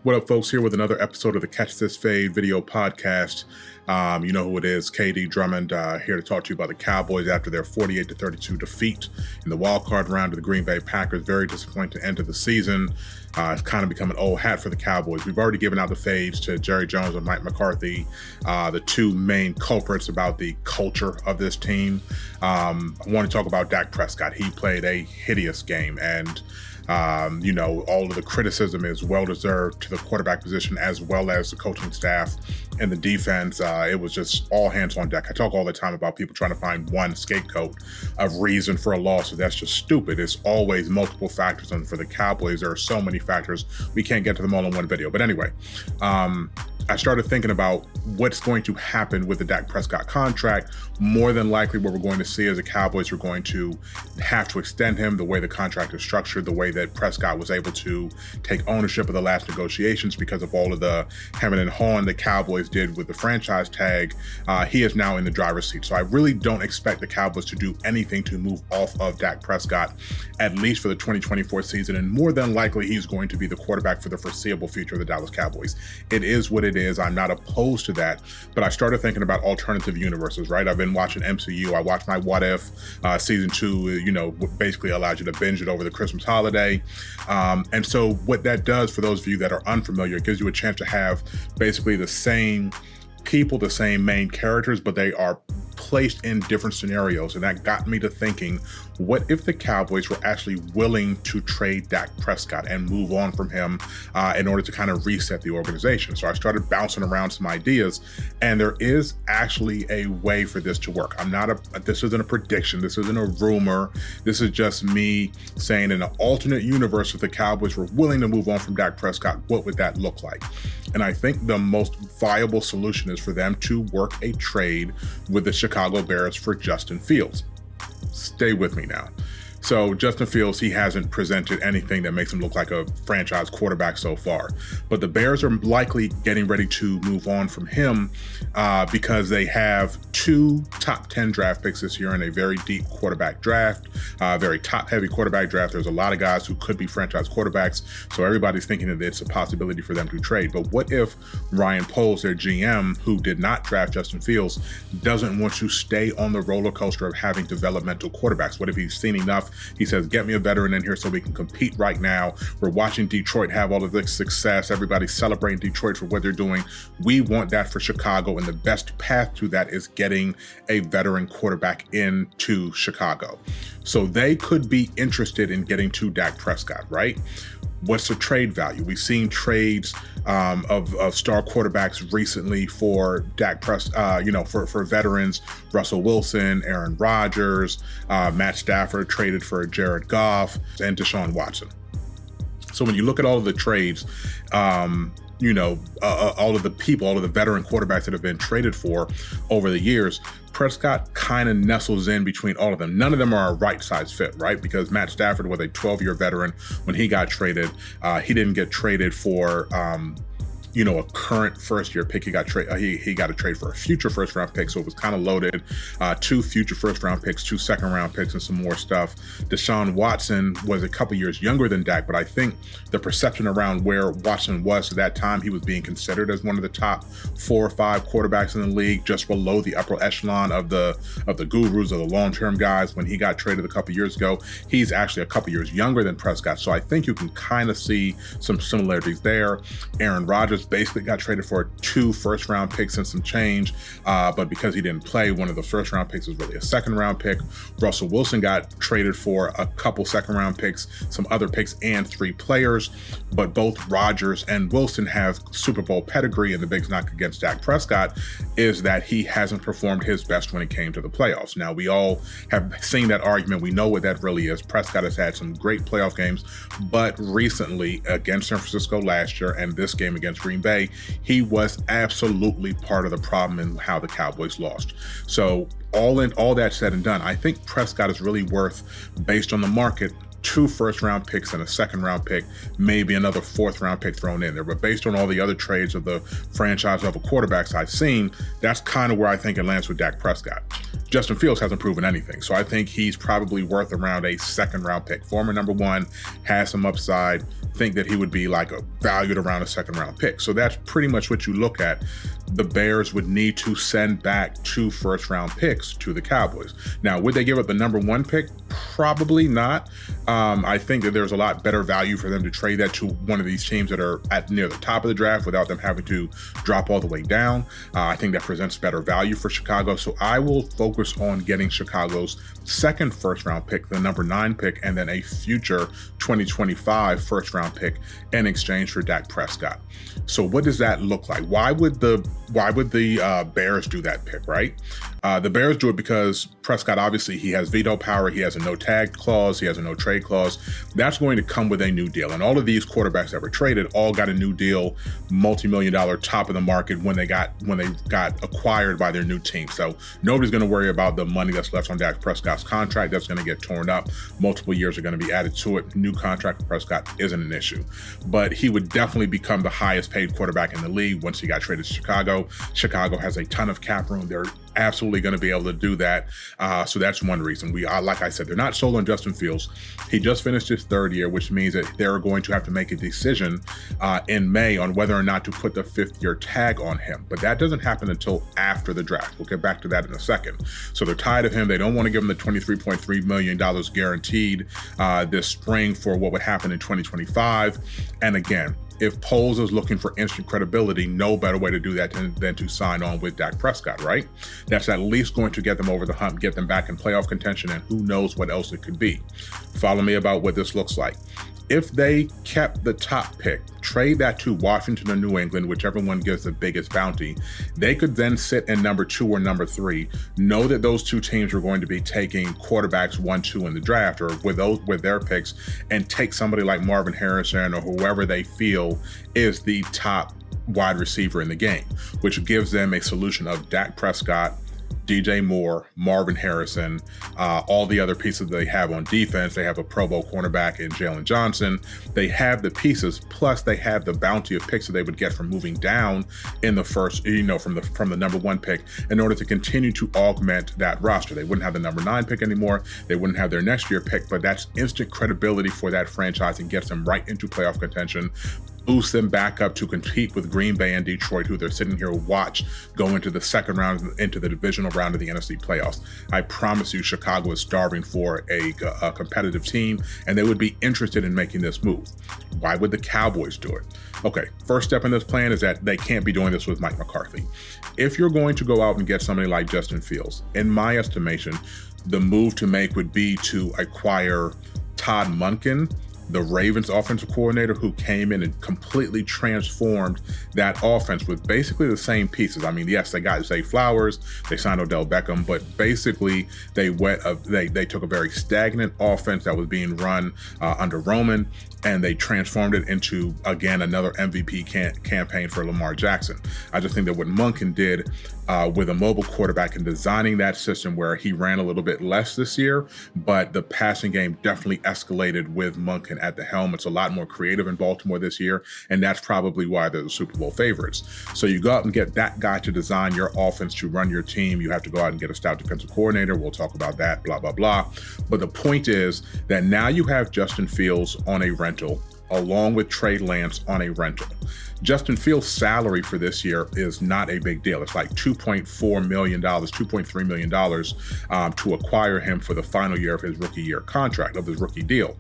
What up, folks? Here with another episode of the Catch This Fade video podcast. You know who it is, KD Drummond, here to talk to you about the Cowboys after their 48-32 defeat in the wild card round of the Green Bay Packers. Very disappointing end of the season. It's kind of become an old hat for the Cowboys. We've already given out the fades to Jerry Jones and Mike McCarthy, the two main culprits about the culture of this team. I want to talk about Dak Prescott. He played a hideous game, and all of the criticism is well-deserved to the quarterback position as well as the coaching staff and the defense. It was just all hands on deck. I talk all the time about people trying to find one scapegoat of reason for a loss, so that's just stupid. It's always multiple factors, and for the Cowboys, there are so many factors. We can't get to them all in one video. But anyway, I started thinking about what's going to happen with the Dak Prescott contract. More than likely, what we're going to see is the Cowboys are going to have to extend him the way the contract is structured, the way that Prescott was able to take ownership of the last negotiations because of all of the hemming and hawing the Cowboys did with the franchise tag. He is now in the driver's seat. So I really don't expect the Cowboys to do anything to move off of Dak Prescott, at least for the 2024 season. And more than likely, he's going to be the quarterback for the foreseeable future of the Dallas Cowboys. It is what it is. I'm not opposed to that, but I started thinking about alternative universes, right? I've been watching MCU. I watched my What If season 2, basically allows you to binge it over the Christmas holiday. And so what that does for those of you that are unfamiliar, it gives you a chance to have basically the same people, the same main characters, but they are placed in different scenarios. And that got me to thinking, what if the Cowboys were actually willing to trade Dak Prescott and move on from him in order to kind of reset the organization? So I started bouncing around some ideas, and there is actually a way for this to work. This isn't a prediction. This isn't a rumor. This is just me saying, in an alternate universe, if the Cowboys were willing to move on from Dak Prescott, what would that look like? And I think the most viable solution is for them to work a trade with the Chicago Bears for Justin Fields. Stay with me now. So Justin Fields, he hasn't presented anything that makes him look like a franchise quarterback so far. But the Bears are likely getting ready to move on from him because they have 2 top 10 draft picks this year in a very deep quarterback draft, very top-heavy quarterback draft. There's a lot of guys who could be franchise quarterbacks, so everybody's thinking that it's a possibility for them to trade. But what if Ryan Poles, their GM, who did not draft Justin Fields, doesn't want to stay on the roller coaster of having developmental quarterbacks? What if he's seen enough? He says, get me a veteran in here so we can compete right now. We're watching Detroit have all of this success. Everybody's celebrating Detroit for what they're doing. We want that for Chicago, and the best path to that is getting a veteran quarterback into Chicago. So they could be interested in getting to Dak Prescott, right? What's the trade value? We've seen trades of star quarterbacks recently for Dak Prescott, for veterans. Russell Wilson, Aaron Rodgers, Matt Stafford traded for Jared Goff, and Deshaun Watson. So when you look at all of the trades, all of the people, all of the veteran quarterbacks that have been traded for over the years, Prescott kind of nestles in between all of them. None of them are a right size fit, right? Because Matt Stafford was a 12-year veteran when he got traded. He didn't get traded for a current first-year pick. He got a trade for a future first-round pick, so it was kind of loaded. 2 future first-round picks, 2 second-round picks, and some more stuff. Deshaun Watson was a couple years younger than Dak, but I think the perception around where Watson was at that time, he was being considered as one of the top 4 or 5 quarterbacks in the league, just below the upper echelon of the gurus, of the long-term guys. When he got traded a couple years ago, he's actually a couple years younger than Prescott, so I think you can kind of see some similarities there. Aaron Rodgers basically got traded for 2 first-round picks and some change, but because he didn't play, one of the first-round picks was really a second-round pick. Russell Wilson got traded for a couple second-round picks, some other picks, and 3 players, but both Rodgers and Wilson have Super Bowl pedigree, and the big knock against Dak Prescott is that he hasn't performed his best when it came to the playoffs. Now, we all have seen that argument. We know what that really is. Prescott has had some great playoff games, but recently against San Francisco last year and this game against Green Bay, he was absolutely part of the problem in how the Cowboys lost. So all that said and done, I think Prescott is really worth, based on the market, 2 first-round picks and a second-round pick, maybe another 4th-round pick thrown in there. But based on all the other trades of the franchise-level quarterbacks I've seen, that's kind of where I think it lands with Dak Prescott. Justin Fields hasn't proven anything, so I think he's probably worth around a second-round pick. Former number 1, has some upside, think that he would be like valued around a second round pick. So that's pretty much what you look at. The Bears would need to send back 2 first round picks to the Cowboys. Now, would they give up the number 1 pick? Probably not. I think that there's a lot better value for them to trade that to one of these teams that are at near the top of the draft without them having to drop all the way down. I think that presents better value for Chicago. So I will focus on getting Chicago's second first round pick, the number 9 pick, and then a future 2025 first round pick in exchange for Dak Prescott. So what does that look like? Why would the Bears do that pick, right? The Bears do it because Prescott, obviously, he has veto power. He has a no tag clause. He has a no trade clause. That's going to come with a new deal. And all of these quarterbacks that were traded all got a new deal, multi-million-dollar top of the market when they got acquired by their new team. So nobody's going to worry about the money that's left on Dak Prescott's contract. That's going to get torn up. Multiple years are going to be added to it. New contract for Prescott isn't an issue. But he would definitely become the highest paid quarterback in the league once he got traded to Chicago. Chicago has a ton of cap room. They're absolutely going to be able to do that. So that's one reason. Like I said, they're not sold on Justin Fields. He just finished his 3rd year, which means that they're going to have to make a decision in May on whether or not to put the 5th-year tag on him. But that doesn't happen until after the draft. We'll get back to that in a second. So they're tired of him. They don't want to give him the $23.3 million guaranteed this spring for what would happen in 2025. And again, if Poles is looking for instant credibility, no better way to do that than to sign on with Dak Prescott, right? That's at least going to get them over the hump, get them back in playoff contention, and who knows what else it could be. Follow me about what this looks like. If they kept the top pick, trade that to Washington or New England, whichever one gives the biggest bounty, they could then sit in number 2 or number 3, know that those 2 teams are going to be taking quarterbacks 1, 2 in the draft or with their picks, and take somebody like Marvin Harrison or whoever they feel is the top wide receiver in the game, which gives them a solution of Dak Prescott, DJ Moore, Marvin Harrison, all the other pieces they have on defense. They have a Pro Bowl cornerback in Jalen Johnson. They have the pieces, plus they have the bounty of picks that they would get from moving down in the first, from the number 1 pick in order to continue to augment that roster. They wouldn't have the number 9 pick anymore. They wouldn't have their next year pick, but that's instant credibility for that franchise and gets them right into playoff contention. Boost them back up to compete with Green Bay and Detroit, who they're sitting here watch go into the second round, into the divisional round of the NFC playoffs. I promise you, Chicago is starving for a competitive team, and they would be interested in making this move. Why would the Cowboys do it? Okay, first step in this plan is that they can't be doing this with Mike McCarthy. If you're going to go out and get somebody like Justin Fields, in my estimation, the move to make would be to acquire Todd Monken, the Ravens offensive coordinator, who came in and completely transformed that offense with basically the same pieces. I mean, yes, they got Zay Flowers, they signed Odell Beckham, but basically they took a very stagnant offense that was being run under Roman, and they transformed it into, again, another MVP campaign for Lamar Jackson. I just think that what Monken did with a mobile quarterback and designing that system where he ran a little bit less this year, but the passing game definitely escalated with Monken at the helm. It's a lot more creative in Baltimore this year, and that's probably why they're the Super Bowl favorites. So you go out and get that guy to design your offense, to run your team. You have to go out and get a stout defensive coordinator. We'll talk about that, blah, blah, blah. But the point is that now you have Justin Fields on a rental, along with Trey Lance on a rental. Justin Fields' salary for this year is not a big deal. It's like $2.4 million, $2.3 million to acquire him for the final year of his rookie deal.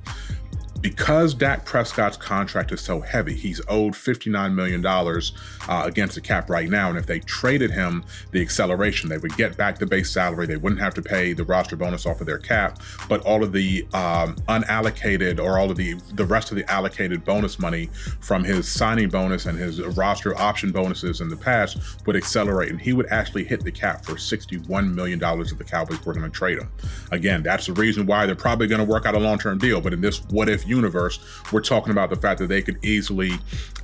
Because Dak Prescott's contract is so heavy, he's owed $59 million against the cap right now. And if they traded him the acceleration, they would get back the base salary. They wouldn't have to pay the roster bonus off of their cap, but all of the unallocated, or all of the rest of the allocated bonus money from his signing bonus and his roster option bonuses in the past would accelerate. And he would actually hit the cap for $61 million if the Cowboys were going to trade him. Again, that's the reason why they're probably going to work out a long-term deal. But in this what-if universe, we're talking about the fact that they could easily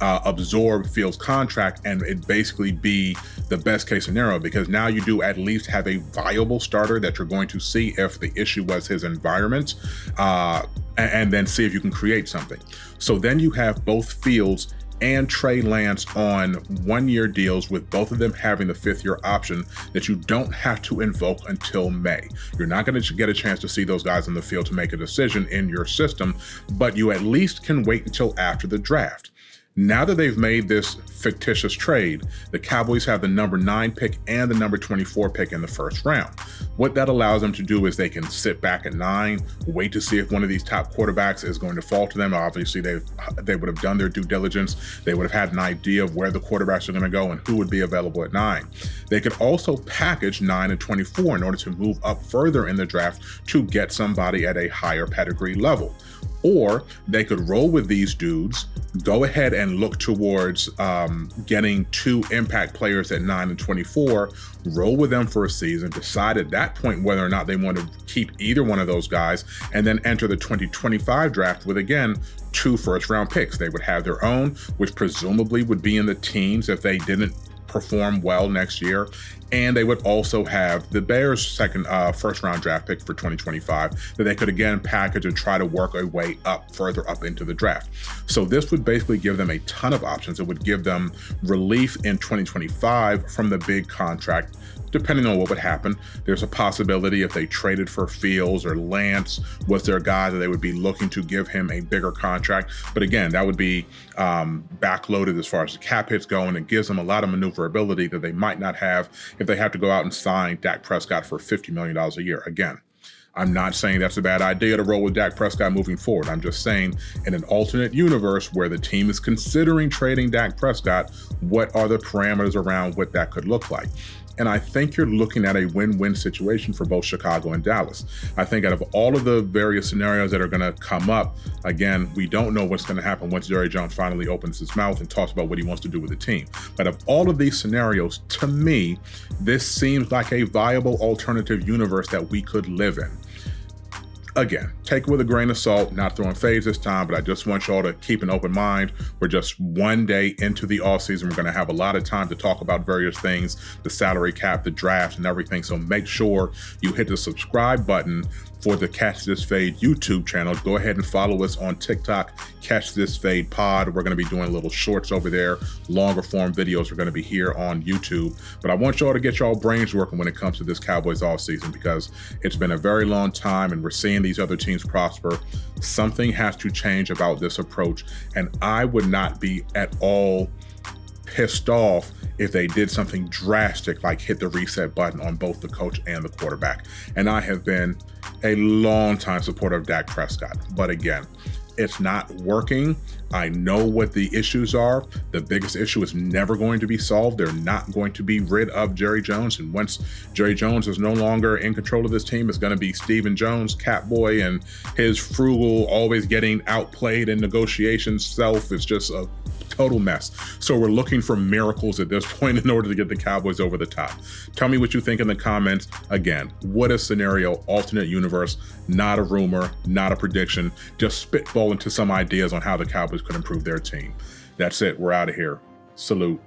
absorb Fields' contract and it basically be the best case scenario, because now you do at least have a viable starter that you're going to see if the issue was his environment, and then see if you can create something. So then you have both Fields and Trey Lance on 1-year deals, with both of them having the 5th-year option that you don't have to invoke until May. You're not going to get a chance to see those guys on the field to make a decision in your system, but you at least can wait until after the draft. Now that they've made this fictitious trade, the Cowboys have the number 9 pick and the number 24 pick in the first round. What that allows them to do is they can sit back at 9, wait to see if one of these top quarterbacks is going to fall to them. Obviously, they would have done their due diligence. They would have had an idea of where the quarterbacks are going to go and who would be available at 9. They could also package 9 and 24 in order to move up further in the draft to get somebody at a higher pedigree level. Or they could roll with these dudes, go ahead and look towards getting 2 impact players at 9 and 24, roll with them for a season, decide at that point whether or not they want to keep either one of those guys, and then enter the 2025 draft with, again, 2 first-round picks. They would have their own, which presumably would be in the teens if they didn't perform well next year, and they would also have the Bears' first-round draft pick for 2025 that they could again package and try to work a way up, further up into the draft. So this would basically give them a ton of options. It would give them relief in 2025 from the big contract. Depending on what would happen, there's a possibility if they traded for Fields or Lance was their guy that they would be looking to give him a bigger contract. But again, that would be backloaded as far as the cap hits go, and it gives them a lot of maneuverability that they might not have if they have to go out and sign Dak Prescott for $50 million a year. Again, I'm not saying that's a bad idea to roll with Dak Prescott moving forward. I'm just saying in an alternate universe where the team is considering trading Dak Prescott, what are the parameters around what that could look like? And I think you're looking at a win-win situation for both Chicago and Dallas. I think out of all of the various scenarios that are going to come up, again, we don't know what's going to happen once Jerry Jones finally opens his mouth and talks about what he wants to do with the team. But of all of these scenarios, to me, this seems like a viable alternative universe that we could live in. Again, take it with a grain of salt, not throwing fades this time, but I just want y'all to keep an open mind. We're just one day into the offseason. We're going to have a lot of time to talk about various things, the salary cap, the draft, and everything. So make sure you hit the subscribe button for the Catch This Fade YouTube channel. Go ahead and follow us on TikTok, Catch This Fade Pod. We're going to be doing little shorts over there. Longer form videos are going to be here on YouTube. But I want y'all to get y'all brains working when it comes to this Cowboys offseason, because it's been a very long time and we're seeing these other teams prosper. Something has to change about this approach, and I would not be at all pissed off if they did something drastic like hit the reset button on both the coach and the quarterback. And I have been a long time supporter of Dak Prescott, but again, it's not working. I know what the issues are. The biggest issue is never going to be solved. They're not going to be rid of Jerry Jones. And once Jerry Jones is no longer in control of this team, it's going to be Stephen Jones, Catboy, and his frugal, always getting outplayed in negotiations self. It's just a total mess. So we're looking for miracles at this point in order to get the Cowboys over the top. Tell me what you think in the comments. Again, what a scenario, alternate universe, not a rumor, not a prediction, just spitball into some ideas on how the Cowboys could improve their team. That's it. We're out of here. Salute.